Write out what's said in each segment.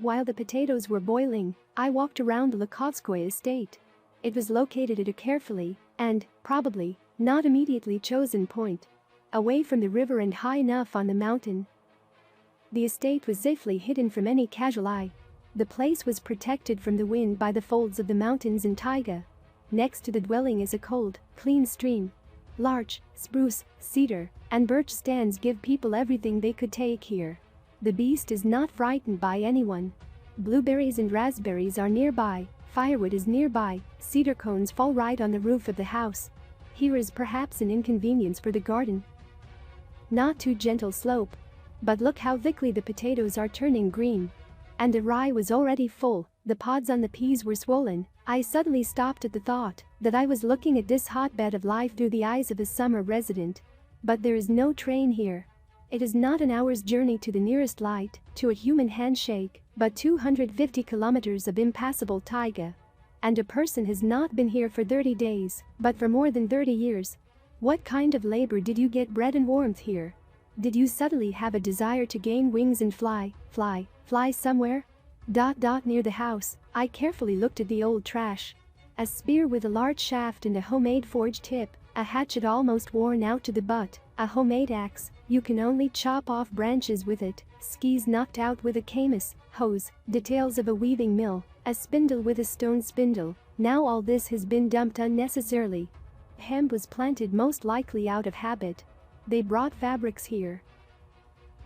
While the potatoes were boiling, I walked around the Lykovskoye estate. It was located at a carefully, and, probably, not immediately chosen point. Away from the river and high enough on the mountain. The estate was safely hidden from any casual eye. The place was protected from the wind by the folds of the mountains and taiga. Next to the dwelling is a cold, clean stream. Larch, spruce, cedar, and birch stands give people everything they could take here. The beast is not frightened by anyone. Blueberries and raspberries are nearby, firewood is nearby, cedar cones fall right on the roof of the house. Here is perhaps an inconvenience for the garden. Not too gentle slope. But look how thickly the potatoes are turning green. And the rye was already full, the pods on the peas were swollen. I suddenly stopped at the thought that I was looking at this hotbed of life through the eyes of a summer resident. But there is no train here. It is not an hour's journey to the nearest light, to a human handshake, but 250 kilometers of impassable taiga. And a person has not been here for 30 days, but for more than 30 years. What kind of labor did you get bread and warmth here? Did you suddenly have a desire to gain wings and fly somewhere? Near the house, I carefully looked at the old trash. A spear with a large shaft and a homemade forged tip, a hatchet almost worn out to the butt, a homemade axe, you can only chop off branches with it, skis knocked out with a camas, hose, details of a weaving mill, a spindle with a stone spindle. Now all this has been dumped unnecessarily. Hemp was planted most likely out of habit. They brought fabrics here.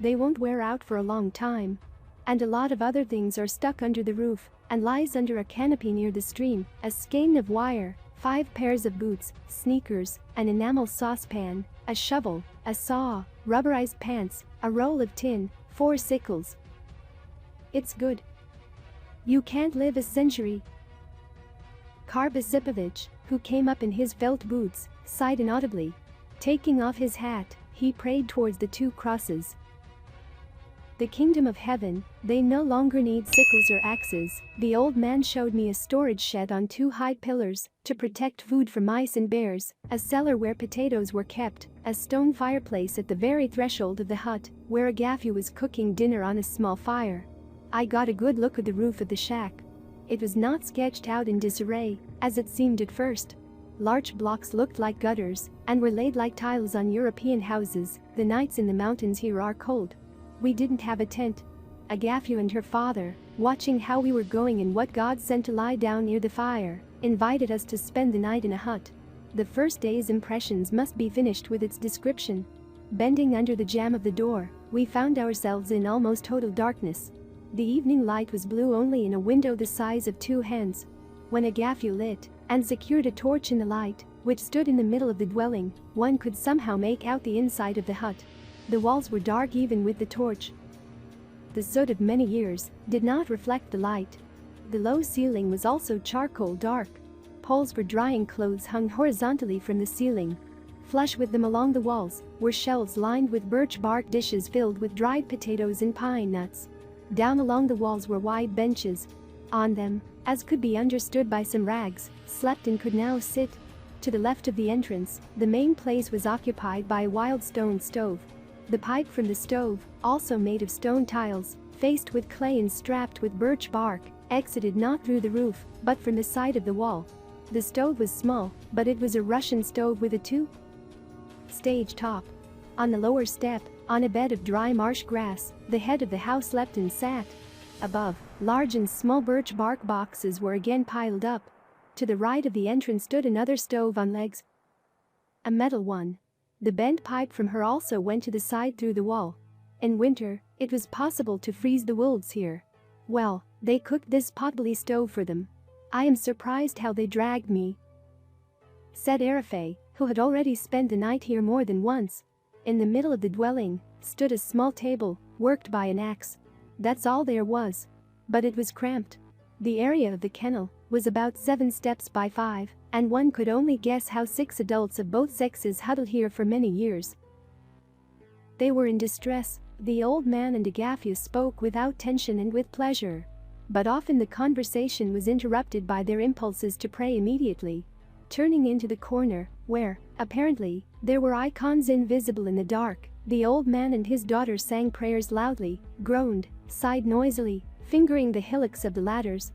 They won't wear out for a long time. And a lot of other things are stuck under the roof and lies under a canopy near the stream, a skein of wire, 5 pairs of boots, sneakers, an enamel saucepan, a shovel, a saw, rubberized pants, a roll of tin, 4 sickles. It's good. You can't live a century. Karp-Isipovich, who came up in his felt boots, sighed inaudibly. Taking off his hat, he prayed towards the 2 crosses. The kingdom of heaven, they no longer need sickles or axes. The old man showed me a storage shed on 2 high pillars to protect food from mice and bears, a cellar where potatoes were kept, a stone fireplace at the very threshold of the hut, where Agafya was cooking dinner on a small fire. I got a good look at the roof of the shack. It was not sketched out in disarray, as it seemed at first. Large blocks looked like gutters and were laid like tiles on European houses. The nights in the mountains here are cold. We didn't have a tent. Agafya and her father, watching how we were going and what God sent to lie down near the fire, invited us to spend the night in a hut. The first day's impressions must be finished with its description. Bending under the jamb of the door, we found ourselves in almost total darkness. The evening light was blue only in a window the size of 2 hands. When Agafya lit and secured a torch in the light, which stood in the middle of the dwelling, one could somehow make out the inside of the hut. The walls were dark even with the torch. The soot of many years did not reflect the light. The low ceiling was also charcoal dark. Poles for drying clothes hung horizontally from the ceiling. Flush with them along the walls were shelves lined with birch bark dishes filled with dried potatoes and pine nuts. Down along the walls were wide benches. On them, as could be understood by some rags, slept and could now sit. To the left of the entrance, the main place was occupied by a wild stone stove. The pipe from the stove, also made of stone tiles, faced with clay and strapped with birch bark, exited not through the roof, but from the side of the wall. The stove was small, but it was a Russian stove with a 2-stage top. On the lower step, on a bed of dry marsh grass, the head of the house slept and sat. Above, large and small birch bark boxes were again piled up. To the right of the entrance stood another stove on legs. A metal one. The bent pipe from her also went to the side through the wall. In winter, it was possible to freeze the wolves here. Well, they cooked this potbelly stove for them. I am surprised how they dragged me, said Agafya, who had already spent the night here more than once. In the middle of the dwelling stood a small table, worked by an axe. That's all there was. But it was cramped. The area of the kennel was about 7 steps by 5, and one could only guess how 6 adults of both sexes huddled here for many years. They were in distress. The old man and Agafya spoke without tension and with pleasure. But often the conversation was interrupted by their impulses to pray immediately. Turning into the corner, where, apparently, there were icons invisible in the dark, the old man and his daughter sang prayers loudly, groaned, sighed noisily, fingering the hillocks of the ladders,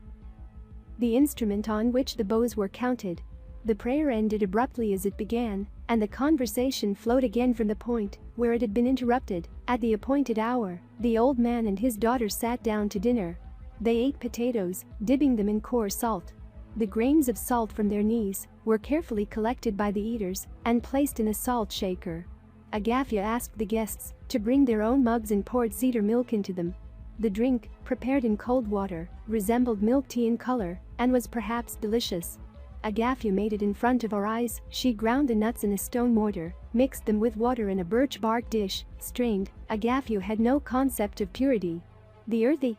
the instrument on which the bows were counted. The prayer ended abruptly as it began, and the conversation flowed again from the point where it had been interrupted. At the appointed hour, the old man and his daughter sat down to dinner. They ate potatoes, dipping them in coarse salt. The grains of salt from their knees were carefully collected by the eaters and placed in a salt shaker. Agafya asked the guests to bring their own mugs and poured cedar milk into them. The drink, prepared in cold water, resembled milk tea in color and was perhaps delicious. Agafya made it in front of our eyes. She ground the nuts in a stone mortar, mixed them with water in a birch bark dish, strained. Agafya had no concept of purity. The earthy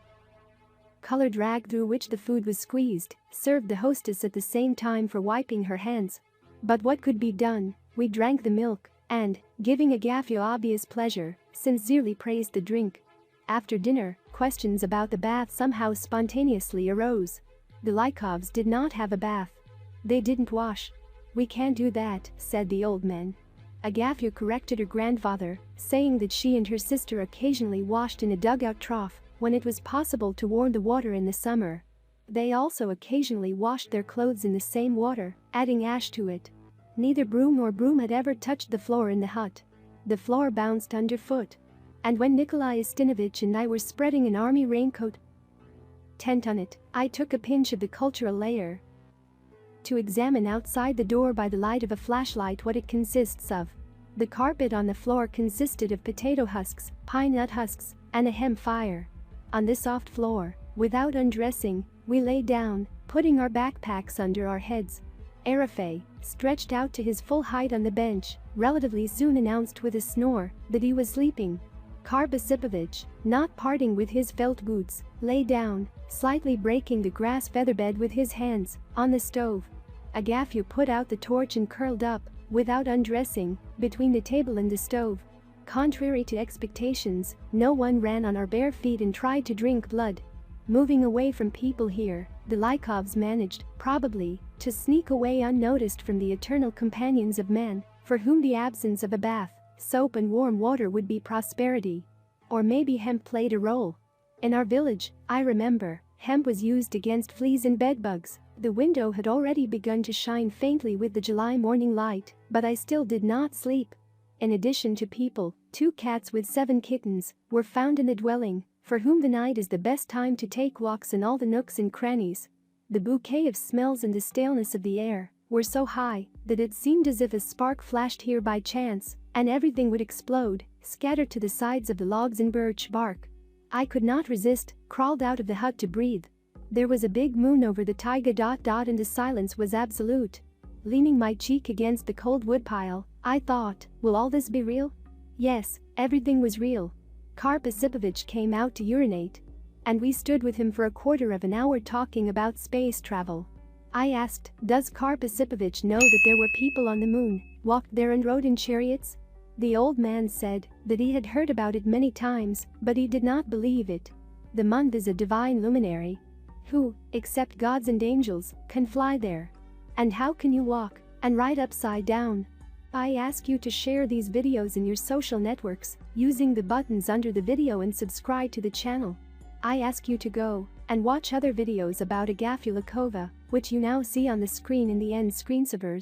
colored rag through which the food was squeezed served the hostess at the same time for wiping her hands. But what could be done? We drank the milk and, giving Agafya obvious pleasure, sincerely praised the drink. After dinner, questions about the bath somehow spontaneously arose. The Lykovs did not have a bath. They didn't wash. "We can't do that," said the old man. Agafya corrected her grandfather, saying that she and her sister occasionally washed in a dugout trough when it was possible to warm the water in the summer. They also occasionally washed their clothes in the same water, adding ash to it. Neither broom nor broom had ever touched the floor in the hut. The floor bounced underfoot. And when Nikolai Ustinovich and I were spreading an army raincoat tent on it, I took a pinch of the cultural layer to examine outside the door by the light of a flashlight what it consists of. The carpet on the floor consisted of potato husks, pine nut husks, and a hemp fire. On this soft floor, without undressing, we lay down, putting our backpacks under our heads. Agafya, stretched out to his full height on the bench, relatively soon announced with a snore that he was sleeping. Karpasipovich, not parting with his felt boots, lay down, slightly breaking the grass featherbed with his hands, on the stove. Agafya put out the torch and curled up, without undressing, between the table and the stove. Contrary to expectations, no one ran on our bare feet and tried to drink blood. Moving away from people here, the Lykovs managed, probably, to sneak away unnoticed from the eternal companions of man, for whom the absence of a bath, soap and warm water would be prosperity. Or maybe hemp played a role. In our village, I remember, hemp was used against fleas and bedbugs. The window had already begun to shine faintly with the July morning light, but I still did not sleep. In addition to people, 2 cats with 7 kittens were found in the dwelling, for whom the night is the best time to take walks in all the nooks and crannies. The bouquet of smells and the staleness of the air were so high that it seemed as if a spark flashed here by chance, and everything would explode, scattered to the sides of the logs and birch bark. I could not resist, crawled out of the hut to breathe. There was a big moon over the taiga ... and the silence was absolute. Leaning my cheek against the cold woodpile, I thought, will all this be real? Yes, everything was real. Karpasipovich came out to urinate. And we stood with him for a quarter of an hour talking about space travel. I asked, does Karpasipovich know that there were people on the moon, walked there and rode in chariots? The old man said that he had heard about it many times, but he did not believe it. The month is a divine luminary. Who, except gods and angels, can fly there? And how can you walk and ride upside down? I ask you to share these videos in your social networks, using the buttons under the video and subscribe to the channel. I ask you to go and watch other videos about Agafya Lykova, which you now see on the screen in the end screensavers.